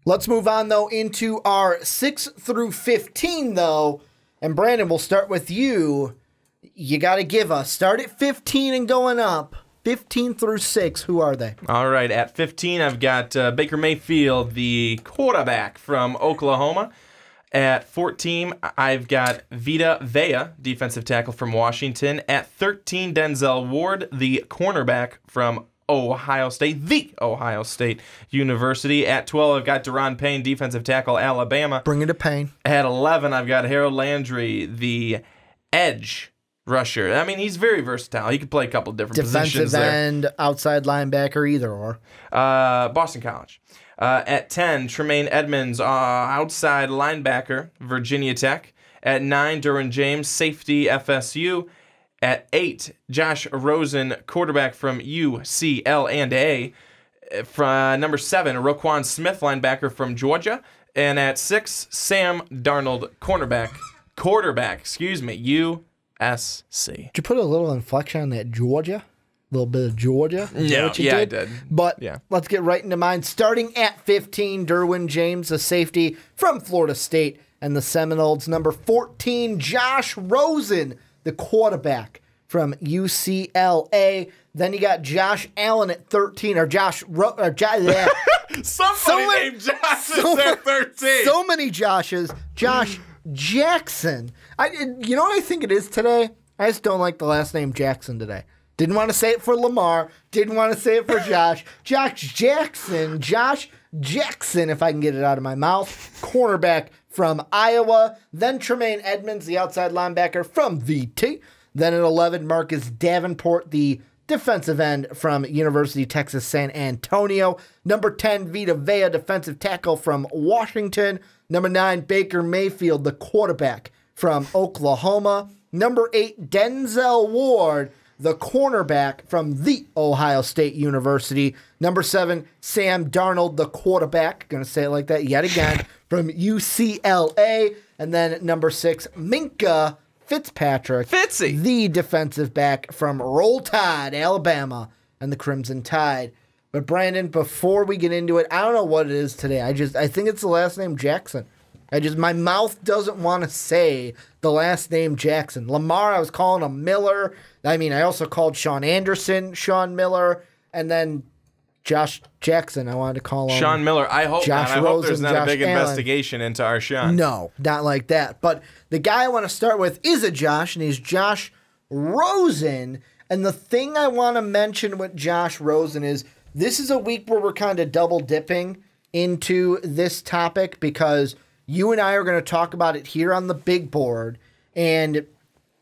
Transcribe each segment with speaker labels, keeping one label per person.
Speaker 1: Let's move on, though, into our 6 through 15, though. And Brandon, we'll start with you. You got to give us. Start at 15 and going up. 15 through 6, who are they?
Speaker 2: All right, at 15, I've got Baker Mayfield, the quarterback from Oklahoma. At 14, I've got Vita Vea, defensive tackle from Washington. At 13, Denzel Ward, the cornerback from Ohio State, the Ohio State University. At 12, I've got Deron Payne, defensive tackle, Alabama.
Speaker 1: Bring it to Payne.
Speaker 2: At 11, I've got Harold Landry, the edge rusher. I mean, he's very versatile. He can play a couple different positions there.
Speaker 1: Defensive end, outside linebacker, either or.
Speaker 2: Boston College. At 10, Tremaine Edmonds, outside linebacker, Virginia Tech. At 9, Derwin James, safety, FSU. At 8, Josh Rosen, quarterback from UCLA. From number 7, Roquan Smith, linebacker from Georgia. And at 6, Sam Darnold, quarterback, USC.
Speaker 1: Did you put a little inflection on that Georgia? A little bit of Georgia?
Speaker 2: Yeah, I did.
Speaker 1: But
Speaker 2: yeah.
Speaker 1: Let's get right into mine. Starting at 15, Derwin James, the safety from Florida State and the Seminoles. Number 14, Josh Rosen, the quarterback from UCLA. Then you got Josh Allen at 13, or
Speaker 2: Somebody named Josh at 13.
Speaker 1: So many Joshes. Josh Jackson. You know what I think it is today? I just don't like the last name Jackson today. Didn't want to say it for Lamar. Didn't want to say it for Josh. Josh Jackson, if I can get it out of my mouth. Cornerback from Iowa. Then Tremaine Edmonds, the outside linebacker from VT. Then at 11, Marcus Davenport, the defensive end from University of Texas San Antonio. Number 10, Vita Vea, defensive tackle from Washington. Number 9, Baker Mayfield, the quarterback from Oklahoma. Number 8, Denzel Ward, the cornerback from the Ohio State University. Number 7, Sam Darnold, the quarterback, going to say it like that yet again, from UCLA. And then number 6, Minkah Fitzpatrick,
Speaker 2: Fitzy,
Speaker 1: the defensive back from Roll Tide, Alabama, and the Crimson Tide. But Brandon, before we get into it, I don't know what it is today. I think it's the last name Jackson. My mouth doesn't want to say the last name Jackson. Lamar, I was calling him Miller. I mean, I also called Sean Anderson Sean Miller, and then Josh Jackson, I wanted to call him
Speaker 2: Sean Miller. I hope
Speaker 1: Josh
Speaker 2: not. I hope there's not
Speaker 1: Josh
Speaker 2: a big
Speaker 1: Allen.
Speaker 2: investigation into our Sean.
Speaker 1: No, not like that. But the guy I want to start with is a Josh, and he's Josh Rosen. And the thing I want to mention with Josh Rosen is this is a week where we're kind of double dipping into this topic because you and I are going to talk about it here on the big board. And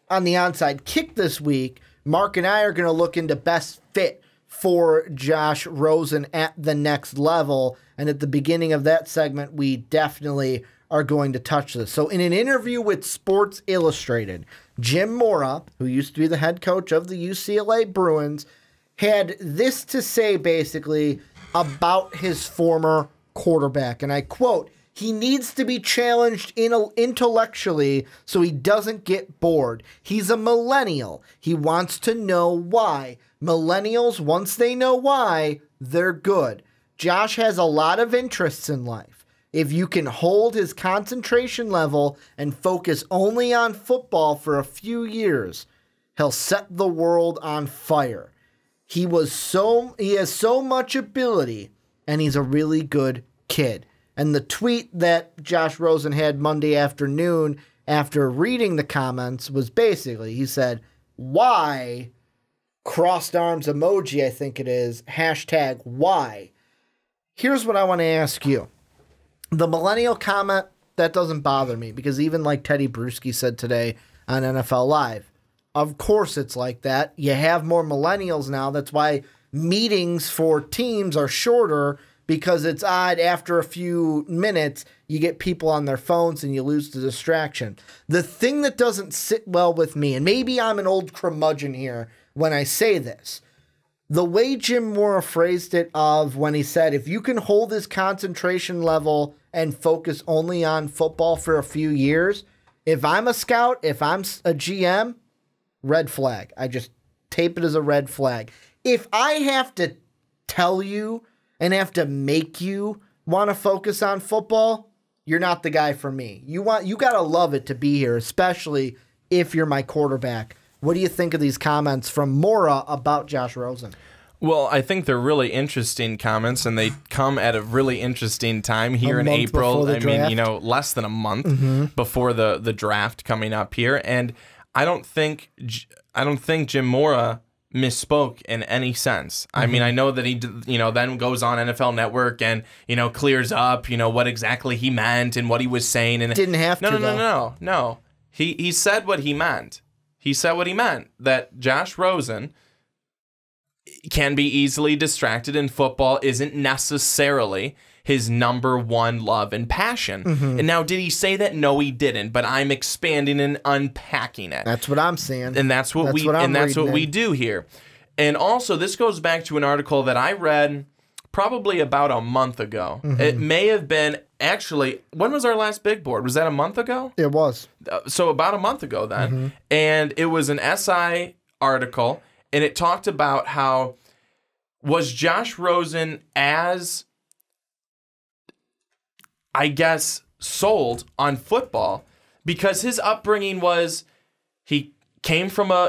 Speaker 1: on the onside kick this week, Mark and I are going to look into best fit for Josh Rosen at the next level. And at the beginning of that segment, we definitely are going to touch this. So in an interview with Sports Illustrated, Jim Mora, who used to be the head coach of the UCLA Bruins, had this to say basically about his former quarterback. And I quote, "He needs to be challenged intellectually so he doesn't get bored. He's a millennial. He wants to know why. Millennials, once they know why, they're good. Josh has a lot of interests in life. If you can hold his concentration level and focus only on football for a few years, he'll set the world on fire. He has so much ability, and he's a really good kid." And the tweet that Josh Rosen had Monday afternoon after reading the comments was basically, he said, "Why?" Crossed arms emoji, I think it is, hashtag why. Here's what I want to ask you. The millennial comment, that doesn't bother me because even like Teddy Bruschi said today on NFL Live, of course it's like that. You have more millennials now. That's why meetings for teams are shorter because it's odd after a few minutes you get people on their phones and you lose the distraction. The thing that doesn't sit well with me, and maybe I'm an old curmudgeon here when I say this, the way Jim Mora phrased it of when he said, if you can hold his concentration level and focus only on football for a few years, if I'm a scout, if I'm a GM, red flag. I just tape it as a red flag. If I have to tell you and have to make you want to focus on football, you're not the guy for me. You got to love it to be here, especially if you're my quarterback. What do you think of these comments from Mora about Josh Rosen?
Speaker 2: Well, I think they're really interesting comments, and they come at a really interesting time here in April. I mean, less than a month before the draft coming up here, and I don't think Jim Mora misspoke in any sense. I mean, I know that he then goes on NFL Network and clears up what exactly he meant and what he was saying, and
Speaker 1: didn't have to.
Speaker 2: No. He said what he meant. He said what he meant, that Josh Rosen can be easily distracted, and football isn't necessarily his number one love and passion. And now, did he say that? No, he didn't. But I'm expanding and unpacking it.
Speaker 1: That's what I'm saying.
Speaker 2: And that's what we do here. And also, this goes back to an article that I read probably about a month ago. It may have been actually, when was our last big board? Was that a month ago?
Speaker 1: It was.
Speaker 2: So about a month ago then. And it was an SI article. And it talked about how was Josh Rosen as, I guess, sold on football because his upbringing was he came from a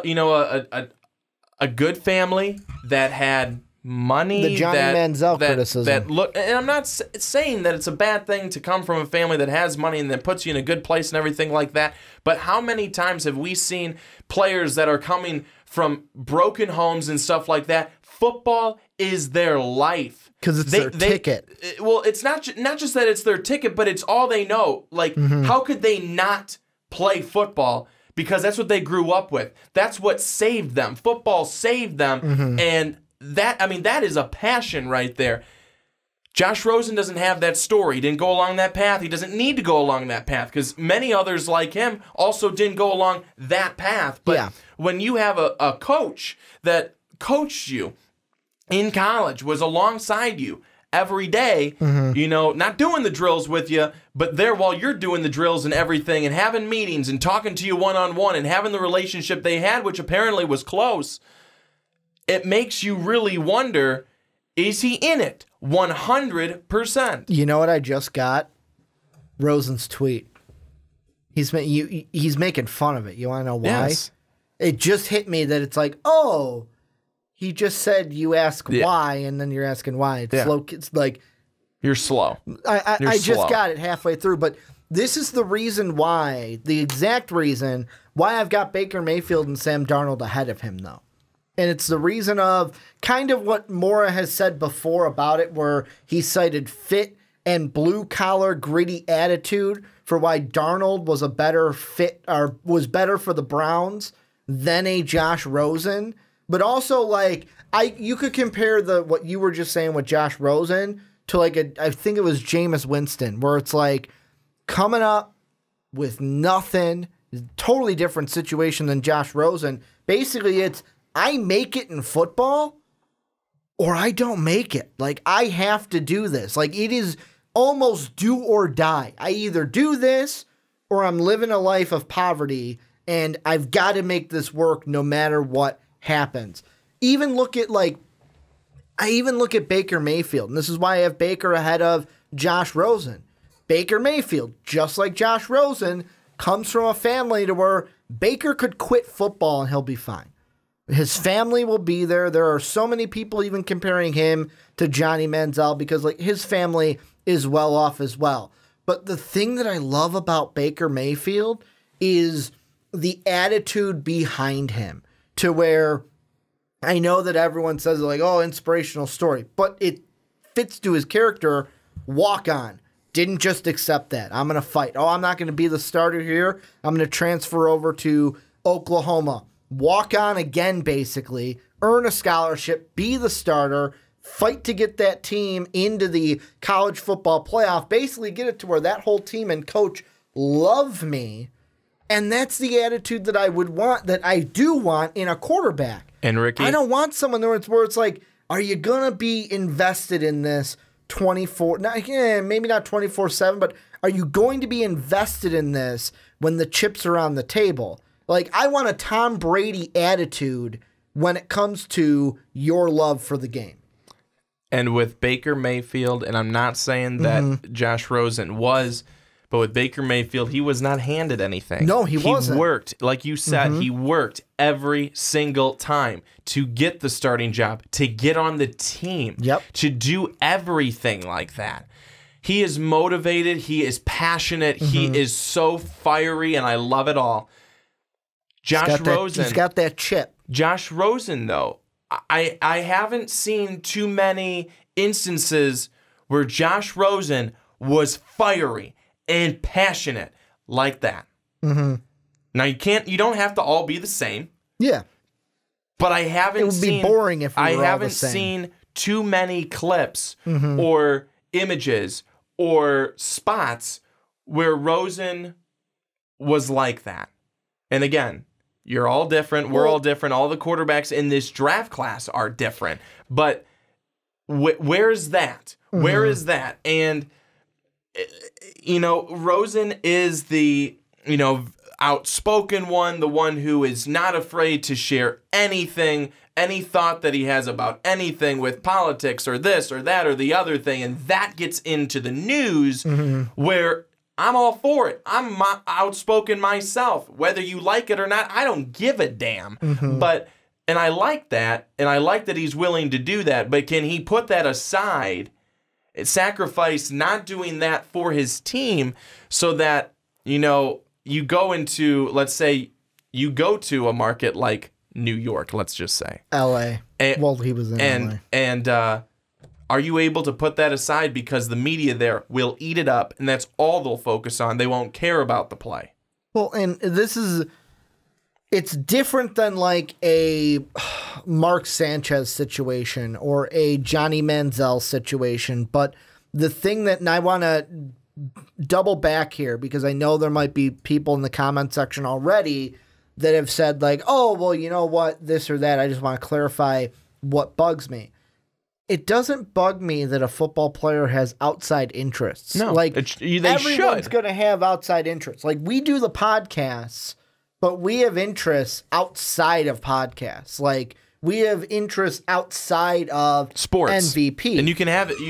Speaker 2: good family that had money.
Speaker 1: The Johnny Manziel criticism.
Speaker 2: And I'm not saying that it's a bad thing to come from a family that has money and that puts you in a good place and everything like that. But how many times have we seen players that are coming from broken homes and stuff like that? Football is their life.
Speaker 1: Because it's their ticket.
Speaker 2: Well, it's not just that it's their ticket, but it's all they know. Like, how could they not play football? Because that's what they grew up with. That's what saved them. Football saved them. And that is a passion right there. Josh Rosen doesn't have that story. He didn't go along that path. He doesn't need to go along that path because many others like him also didn't go along that path. But when you have a coach that coached you in college, was alongside you every day, not doing the drills with you, but there while you're doing the drills and everything and having meetings and talking to you one-on-one and having the relationship they had, which apparently was close, it makes you really wonder, is he in it 100%?
Speaker 1: You know what I just got? Rosen's tweet. He's making fun of it. You want to know why?
Speaker 2: Yes.
Speaker 1: It just hit me that it's like, oh, he just said you ask why, and then you're asking why. It's slow. It's like
Speaker 2: you're slow.
Speaker 1: I just got it halfway through, but this is the reason why, the exact reason why I've got Baker Mayfield and Sam Darnold ahead of him, though. And it's the reason of kind of what Mora has said before about it, where he cited fit and blue-collar, gritty attitude for why Darnold was a better fit or was better for the Browns than a Josh Rosen. But also, like, you could compare what you were just saying with Josh Rosen to, like, I think it was Jameis Winston, where it's like coming up with nothing, totally different situation than Josh Rosen. Basically, it's I make it in football or I don't make it. Like, I have to do this. Like, it is almost do or die. I either do this or I'm living a life of poverty and I've got to make this work no matter what happens. I even look at Baker Mayfield, and this is why I have Baker ahead of Josh Rosen. Baker Mayfield, just like Josh Rosen, comes from a family to where Baker could quit football and he'll be fine. His family will be there. There are so many people even comparing him to Johnny Manziel because like his family is well off as well. But the thing that I love about Baker Mayfield is the attitude behind him, to where I know that everyone says like, oh, inspirational story, but it fits to his character. Walk on. Didn't just accept that. I'm going to fight. Oh, I'm not going to be the starter here. I'm going to transfer over to Oklahoma. Walk on again, basically. Earn a scholarship. Be the starter. Fight to get that team into the college football playoff. Basically get it to where that whole team and coach love me. And that's the attitude that I would want, that I do want in a quarterback.
Speaker 2: And Ricky,
Speaker 1: I don't want someone where it's like, are you going to be invested in this 24, maybe not 24/7, but are you going to be invested in this when the chips are on the table? Like, I want a Tom Brady attitude when it comes to your love for the game.
Speaker 2: And with Baker Mayfield, and I'm not saying that Josh Rosen was, but with Baker Mayfield, he was not handed anything.
Speaker 1: No, he wasn't.
Speaker 2: He worked, like you said, he worked every single time to get the starting job, to get on the team, to do everything like that. He is motivated. He is passionate. He is so fiery, and I love it all. Josh Rosen.
Speaker 1: He's got that chip.
Speaker 2: Josh Rosen, though, I haven't seen too many instances where Josh Rosen was fiery and passionate like that. Now you don't have to all be the same.
Speaker 1: Yeah.
Speaker 2: But I haven't seen.
Speaker 1: It would be boring if we were all the same.
Speaker 2: seen too many clips or images or spots where Rosen was like that. And again, you're all different. We're all different. All the quarterbacks in this draft class are different. But where's that? Where is that? And, Rosen is the, outspoken one, the one who is not afraid to share anything, any thought that he has about anything with politics or this or that or the other thing. And that gets into the news where I'm all for it. I'm outspoken myself. Whether you like it or not, I don't give a damn. And I like that, and I like that he's willing to do that, but can he put that aside, sacrifice not doing that for his team so that, you go into, let's say, you go to a market like New York, let's just say.
Speaker 1: L.A. Well, he was in L.A.
Speaker 2: And are you able to put that aside because the media there will eat it up, and that's all they'll focus on? They won't care about the play.
Speaker 1: Well, and it's different than like a Mark Sanchez situation or a Johnny Manziel situation. But the thing that, and I want to double back here because I know there might be people in the comment section already that have said like, oh, well, you know what, this or that. I just want to clarify what bugs me. It doesn't bug me that a football player has outside interests.
Speaker 2: No,
Speaker 1: like
Speaker 2: everyone's
Speaker 1: going to have outside interests. Like we do the podcasts, but we have interests outside of podcasts. Like we have interests outside of
Speaker 2: sports
Speaker 1: MVP.
Speaker 2: And you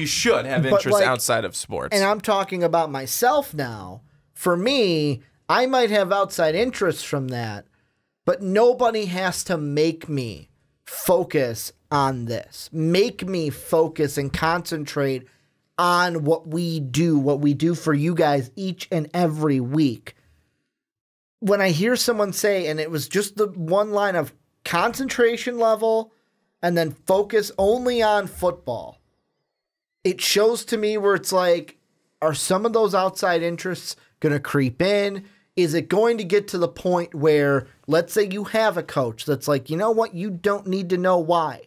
Speaker 2: should have interests outside of sports.
Speaker 1: And I'm talking about myself now. For me, I might have outside interests from that, but nobody has to make me focus on this. Make me focus and concentrate on what we do for you guys each and every week. When I hear someone say, and it was just the one line of concentration level and then focus only on football, it shows to me where it's like, are some of those outside interests going to creep in? Is it going to get to the point where, let's say you have a coach that's like, you know what, you don't need to know why.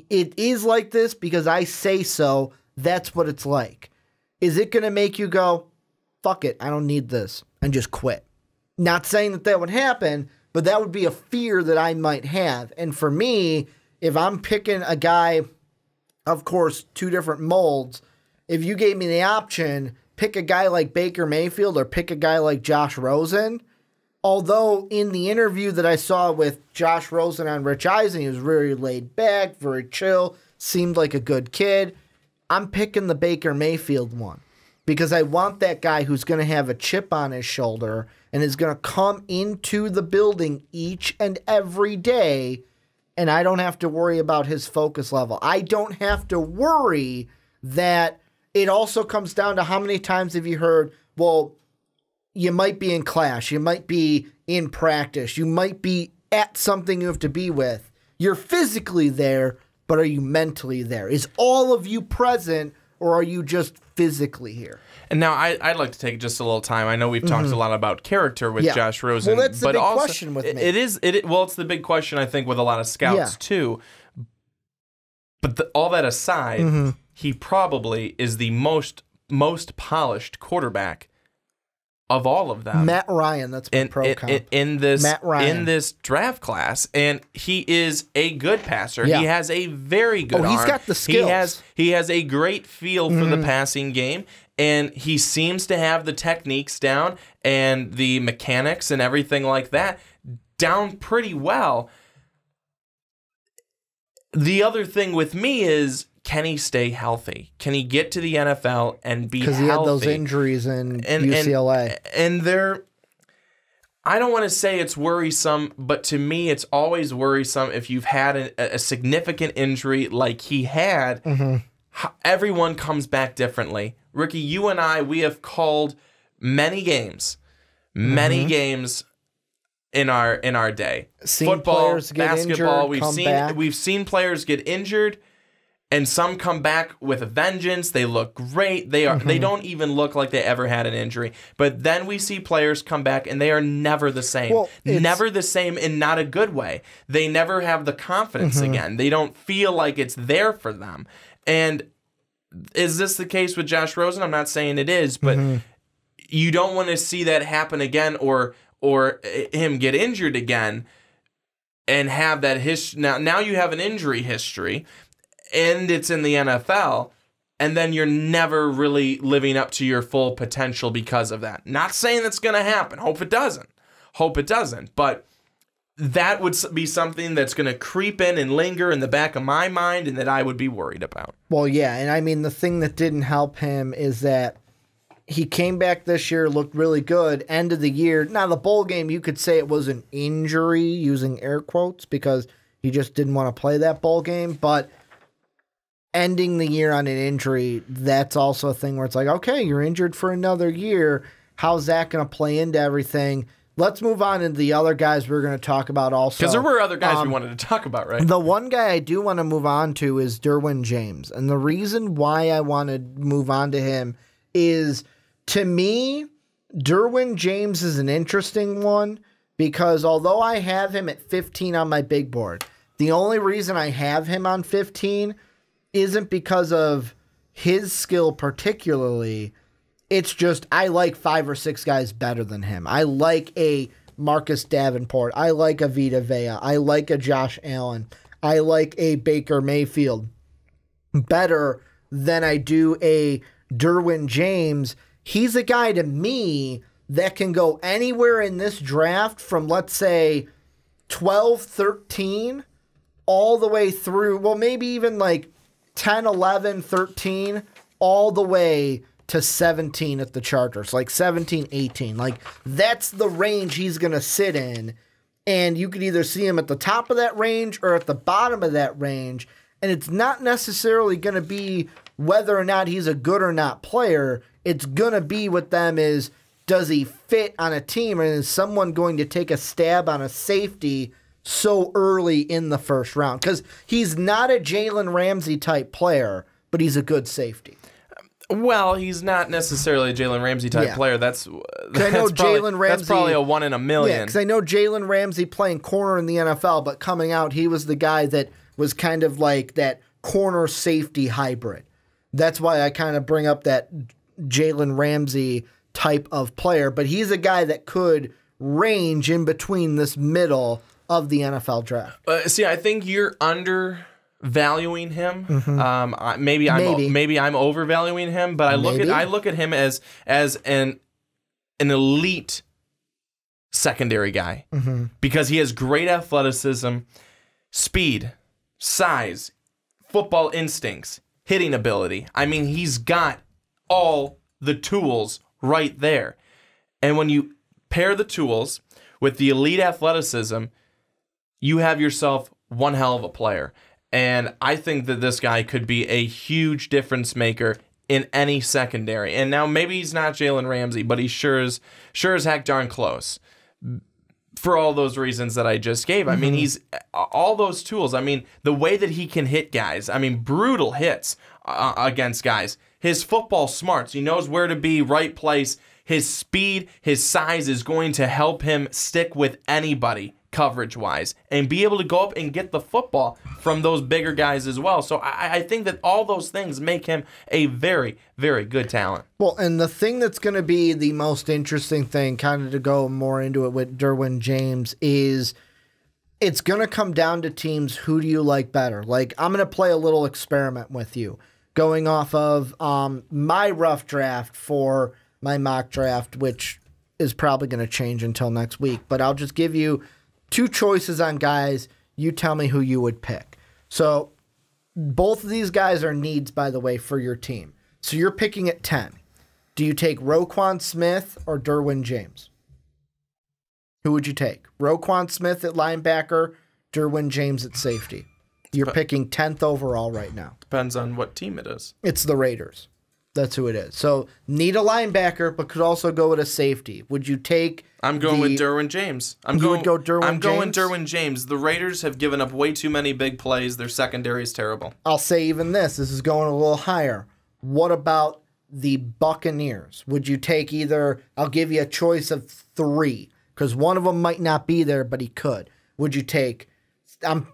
Speaker 1: It is like this because I say so. That's what it's like. Is it going to make you go, fuck it, I don't need this, and just quit? Not saying that would happen, but that would be a fear that I might have. And for me, if I'm picking a guy, of course, two different molds, if you gave me the option, pick a guy like Baker Mayfield or pick a guy like Josh Rosen, although in the interview that I saw with Josh Rosen on Rich Eisen, he was very laid back, very chill, seemed like a good kid. I'm picking the Baker Mayfield one because I want that guy who's going to have a chip on his shoulder and is going to come into the building each and every day, and I don't have to worry about his focus level. I don't have to worry that it also comes down to how many times have you heard, well, you might be in class, you might be in practice, you might be at something you have to be with. You're physically there, but are you mentally there? Is all of you present, or are you just physically here?
Speaker 2: And now I'd like to take just a little time. I know we've talked a lot about character with Josh Rosen.
Speaker 1: Well, that's the big question with me.
Speaker 2: It's the big question, I think, with a lot of scouts, too. But all that aside, he probably is the most polished quarterback of all of them.
Speaker 1: Matt Ryan, that's my pro comp.
Speaker 2: In this draft class, and he is a good passer. Yeah. He has a very good arm.
Speaker 1: He's got the skills.
Speaker 2: He has a great feel for the passing game, and he seems to have the techniques down and the mechanics and everything like that down pretty well. The other thing with me is, can he stay healthy? Can he get to the NFL and be healthy?
Speaker 1: Because he had those injuries in UCLA.
Speaker 2: And I don't want to say it's worrisome, but to me, it's always worrisome if you've had a significant injury like he had. Everyone comes back differently. Ricky, you and I, we have called many games in our day. Football, basketball, we've seen players get injured, and some come back with a vengeance. They look great. They don't even look like they ever had an injury. But then we see players come back and they are never the same. Well, never the same in not a good way. They never have the confidence again. They don't feel like it's there for them. And is this the case with Josh Rosen? I'm not saying it is, but you don't want to see that happen again or him get injured again and have that history. Now you have an injury history, and it's in the NFL, and then you're never really living up to your full potential because of that. Not saying that's going to happen. Hope it doesn't. But that would be something that's going to creep in and linger in the back of my mind and that I would be worried about.
Speaker 1: Well, yeah, and I mean, the thing that didn't help him is that he came back this year, looked really good, end of the year. Now, the bowl game, you could say it was an injury, using air quotes, because he just didn't want to play that bowl game, but ending the year on an injury, that's also a thing where it's like, okay, you're injured for another year. How's that going to play into everything? Let's move on to the other guys we're going to talk about also.
Speaker 2: Because there were other guys we wanted to talk about, right?
Speaker 1: The one guy I do want to move on to is Derwin James. And the reason why I want to move on to him is, to me, Derwin James is an interesting one because although I have him at 15 on my big board, the only reason I have him on 15 isn't because of his skill particularly. It's just I like 5 or 6 guys better than him. I like a Marcus Davenport. I like a Vita Vea. I like a Josh Allen. I like a Baker Mayfield better than I do a Derwin James. He's a guy to me that can go anywhere in this draft from, let's say, 12, 13 all the way through, well, maybe even like 10, 11, 13, all the way to 17 at the Chargers, like 17, 18. Like, that's the range he's going to sit in. And you could either see him at the top of that range or at the bottom of that range. And it's not necessarily going to be whether or not he's a good or not player. It's going to be with them is, does he fit on a team? And is someone going to take a stab on a safety so early in the first round? Because he's not a Jalen Ramsey type player, but he's a good safety.
Speaker 2: Well, he's not necessarily a Jalen Ramsey type player. That's
Speaker 1: I know Jalen Ramsey.
Speaker 2: That's probably a 1 in a million.
Speaker 1: Yeah, because I know Jalen Ramsey playing corner in the NFL, but coming out, he was the guy that was kind of like that corner safety hybrid. That's why I kind of bring up that Jalen Ramsey type of player. But he's a guy that could range in between this middle of the NFL draft.
Speaker 2: See, I think you're undervaluing him. Maybe I'm overvaluing him, but I look at him as an elite secondary guy because he has great athleticism, speed, size, football instincts, hitting ability. I mean, he's got all the tools right there. And when you pair the tools with the elite athleticism, you have yourself one hell of a player. And I think that this guy could be a huge difference maker in any secondary. And now maybe he's not Jalen Ramsey, but he sure as heck darn close. For all those reasons that I just gave. I mean, he's all those tools. I mean, the way that he can hit guys. I mean, brutal hits against guys. His football smarts. He knows where to be, right place. His speed, his size is going to help him stick with anybody coverage-wise and be able to go up and get the football from those bigger guys as well. So I think that all those things make him a very, very good talent.
Speaker 1: Well, and the thing that's going to be the most interesting thing, kind of to go more into it with Derwin James, is it's going to come down to teams. Who do you like better? Like, I'm going to play a little experiment with you, going off of my rough draft for my mock draft, which is probably going to change until next week. But I'll just give you 2 choices on guys. You tell me who you would pick. So both of these guys are needs, by the way, for your team. So you're picking at 10. Do you take Roquan Smith or Derwin James? Who would you take? Roquan Smith at linebacker, Derwin James at safety. You're picking 10th overall right now.
Speaker 2: Depends on what team it is.
Speaker 1: It's the Raiders. That's who it is. So need a linebacker, but could also go with a safety. Would you take?
Speaker 2: I'm going with Derwin James. I'm going Derwin James. The Raiders have given up way too many big plays. Their secondary is terrible.
Speaker 1: I'll say even this. This is going a little higher. What about the Buccaneers? Would you take either? I'll give you a choice of 3 because one of them might not be there, but he could. Would you take? I'm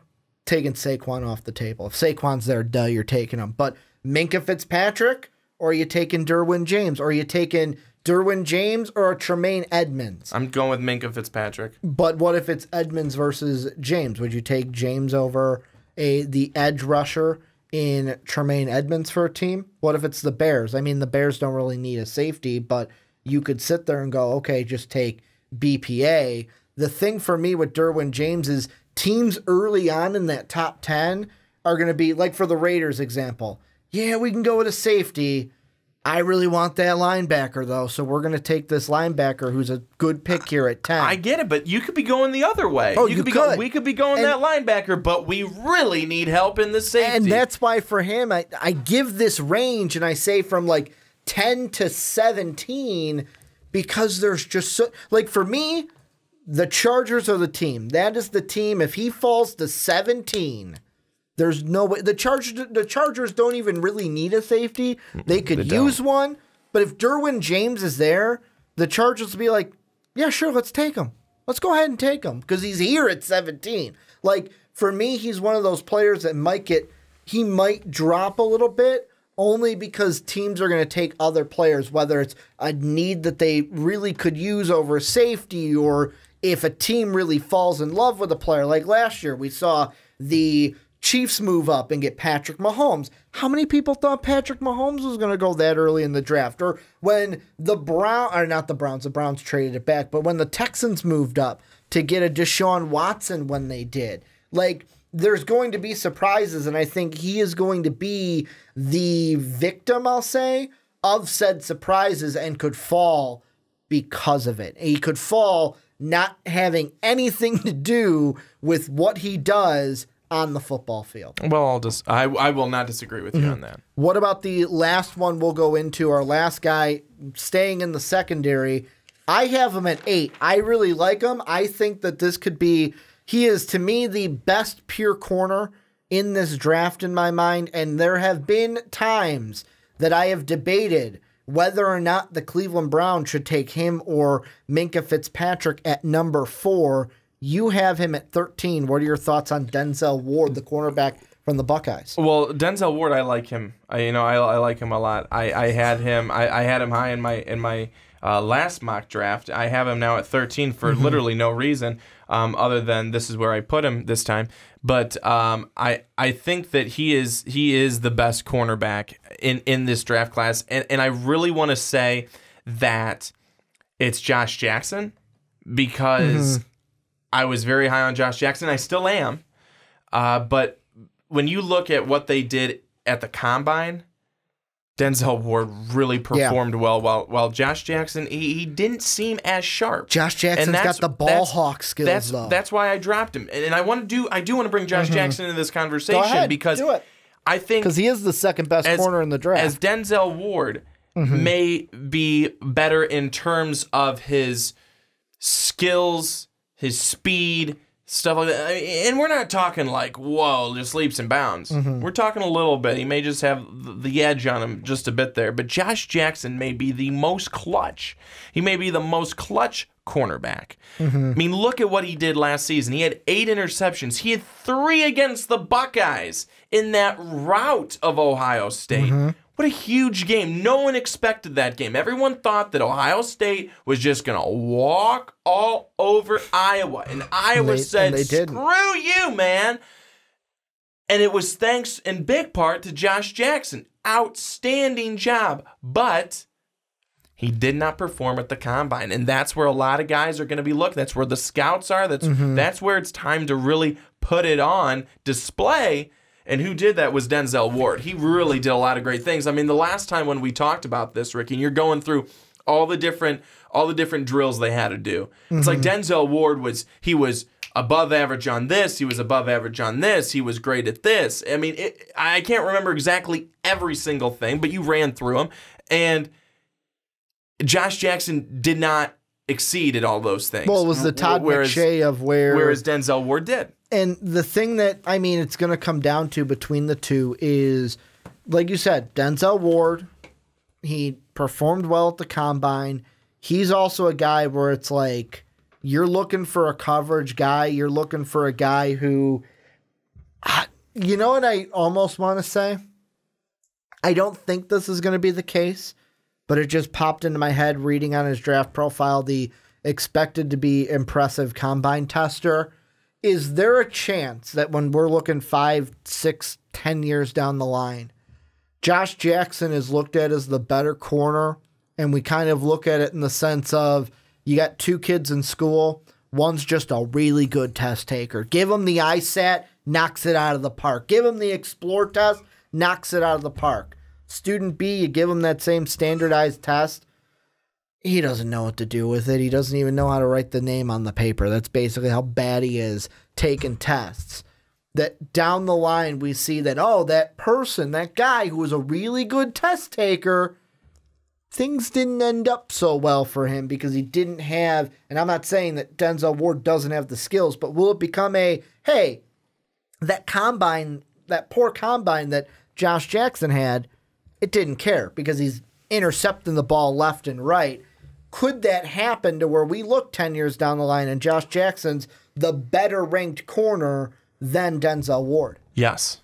Speaker 1: taking Saquon off the table. If Saquon's there, duh, you're taking him. But Minkah Fitzpatrick. Or are you taking Derwin James? Or are you taking Derwin James or Tremaine Edmonds?
Speaker 2: I'm going with Minkah Fitzpatrick.
Speaker 1: But what if it's Edmonds versus James? Would you take James over the edge rusher in Tremaine Edmonds for a team? What if it's the Bears? I mean, the Bears don't really need a safety, but you could sit there and go, okay, just take BPA. The thing for me with Derwin James is teams early on in that top 10 are going to be, like for the Raiders example, yeah, we can go with a safety. I really want that linebacker, though, so we're going to take this linebacker who's a good pick here at 10.
Speaker 2: I get it, but you could be going the other way.
Speaker 1: Oh,
Speaker 2: we could be going that linebacker, but we really need help in the safety.
Speaker 1: And that's why for him, I give this range, and I say from like 10 to 17 because there's just so... Like, for me, the Chargers are the team. That is the team. If he falls to 17... There's no way. The Chargers don't even really need a safety. They could use one. But if Derwin James is there, the Chargers will be like, yeah, sure, let's take him. Let's go ahead and take him because he's here at 17. Like, for me, he's one of those players that he might drop a little bit only because teams are going to take other players, whether it's a need that they really could use over safety or if a team really falls in love with a player. Like last year, we saw the Chiefs move up and get Patrick Mahomes. How many people thought Patrick Mahomes was going to go that early in the draft? Or when the Browns traded it back, but when the Texans moved up to get a Deshaun Watson when they did. Like, there's going to be surprises, and I think he is going to be the victim, I'll say, of said surprises and could fall because of it. He could fall not having anything to do with what he does on the football field.
Speaker 2: Well, I will not disagree with you on that.
Speaker 1: What about the last one we'll go into? Our last guy staying in the secondary. I have him at 8. I really like him. I think that this could be, he is to me the best pure corner in this draft in my mind. And there have been times that I have debated whether or not the Cleveland Browns should take him or Minkah Fitzpatrick at number 4. You have him at 13. What are your thoughts on Denzel Ward, the cornerback from the Buckeyes?
Speaker 2: Well, Denzel Ward, I like him. I like him a lot. I had him high in my last mock draft. I have him now at 13 for literally no reason other than this is where I put him this time. But I think that he is the best cornerback in this draft class, and I really want to say that it's Josh Jackson because. I was very high on Josh Jackson. I still am. But when you look at what they did at the Combine, Denzel Ward really performed well, while Josh Jackson, he didn't seem as sharp.
Speaker 1: Josh Jackson's got the ball hawk skills, though.
Speaker 2: That's why I dropped him. And I do want to bring Josh Jackson into this conversation.
Speaker 1: Go ahead,
Speaker 2: because
Speaker 1: do it.
Speaker 2: I think
Speaker 1: because he is the second best corner in the draft.
Speaker 2: As Denzel Ward may be better in terms of his skills, his speed, stuff like that. And we're not talking like, whoa, just leaps and bounds. We're talking a little bit. He may just have the edge on him just a bit there. But Josh Jackson may be the most clutch. He may be the most clutch cornerback. I mean, look at what he did last season. He had 8 interceptions. He had 3 against the Buckeyes in that rout of Ohio State. What a huge game. No one expected that game. Everyone thought that Ohio State was just going to walk all over Iowa. And Iowa said, screw you, man. And it was thanks in big part to Josh Jackson. Outstanding job. But he did not perform at the Combine. And that's where a lot of guys are going to be looking. That's where the scouts are. That's where it's time to really put it on display. And who did that was Denzel Ward. He really did a lot of great things. I mean, the last time when we talked about this, Ricky, and you're going through all the different drills they had to do. It's like Denzel Ward was above average on this. He was above average on this. He was great at this. I mean, I can't remember exactly every single thing, but you ran through them. And Josh Jackson did not exceed at all those things.
Speaker 1: Well, it was the Todd McShay of
Speaker 2: whereas Denzel Ward did.
Speaker 1: And the thing that, I mean, it's going to come down to between the two is, like you said, Denzel Ward, he performed well at the combine. He's also a guy where it's like, you're looking for a coverage guy. You're looking for a guy who, you know what I almost want to say? I don't think this is going to be the case, but it just popped into my head reading on his draft profile, the expected to be impressive combine tester. Is there a chance that when we're looking 5, 6, 10 years down the line, Josh Jackson is looked at as the better corner, and we kind of look at it in the sense of, you got 2 kids in school. One's just a really good test taker. Give him the ISAT, knocks it out of the park. Give him the Explore test, knocks it out of the park. Student B, you give him that same standardized test. He doesn't know what to do with it. He doesn't even know how to write the name on the paper. That's basically how bad he is taking tests. That down the line we see that, oh, that person, that guy who was a really good test taker, things didn't end up so well for him because he didn't have, and I'm not saying that Denzel Ward doesn't have the skills, but will it become hey, that combine, that poor combine that Josh Jackson had, it didn't care because he's intercepting the ball left and right. Could that happen to where we look 10 years down the line and Josh Jackson's the better ranked corner than Denzel Ward?
Speaker 2: Yes.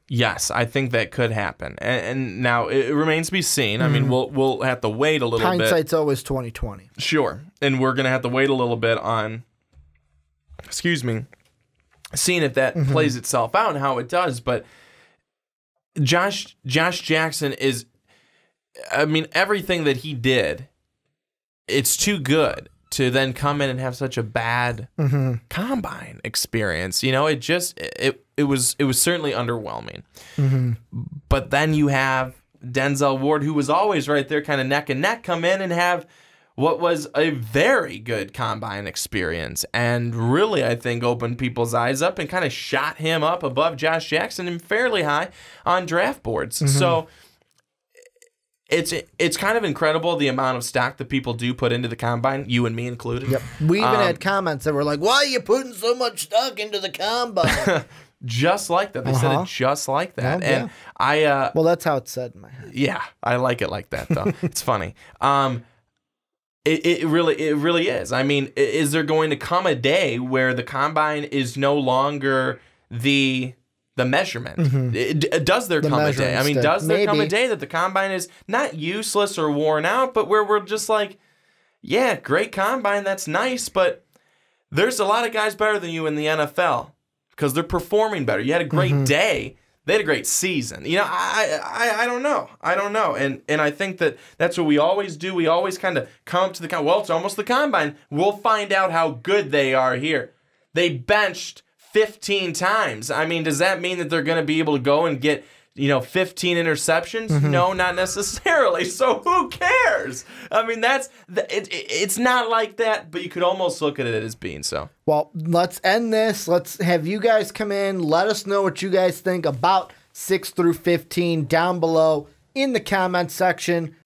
Speaker 2: Yes, I think that could happen, and now it remains to be seen. I mean, we'll have to wait a little bit.
Speaker 1: Hindsight's always 20/20.
Speaker 2: Sure, and we're gonna have to wait a little bit on, seeing if that plays itself out and how it does. But Josh Jackson is, I mean, everything that he did, it's too good to then come in and have such a bad combine experience. You know, it was certainly underwhelming. But then you have Denzel Ward, who was always right there kind of neck and neck, come in and have what was a very good combine experience and really, I think, opened people's eyes up and kind of shot him up above Josh Jackson and fairly high on draft boards. So it's kind of incredible the amount of stock that people do put into the combine, you and me included.
Speaker 1: Yep. We even had comments that were like, why are you putting so much stock into the combine?
Speaker 2: Just like that. They said it just like that. Well, and
Speaker 1: well, that's how it's said in my head.
Speaker 2: Yeah, I like it like that, though. It's funny. It really is. I mean, is there going to come a day where the combine is no longer the measurement? Does there come a day? I mean, does there come a day that the combine is not useless or worn out, but where we're just like, yeah, great combine, that's nice, but there's a lot of guys better than you in the NFL because they're performing better. You had a great day. They had a great season. You know, I don't know. I don't know. And I think that's what we always do. We always kind of come to the well, it's almost the combine. We'll find out how good they are here. They benched 15 times. I mean, does that mean that they're going to be able to go and get, 15 interceptions? No, not necessarily. So who cares? I mean, it's not like that, but you could almost look at it as being so.
Speaker 1: Well, let's end this. Let's have you guys come in. Let us know what you guys think about 6 through 15 down below in the comment section.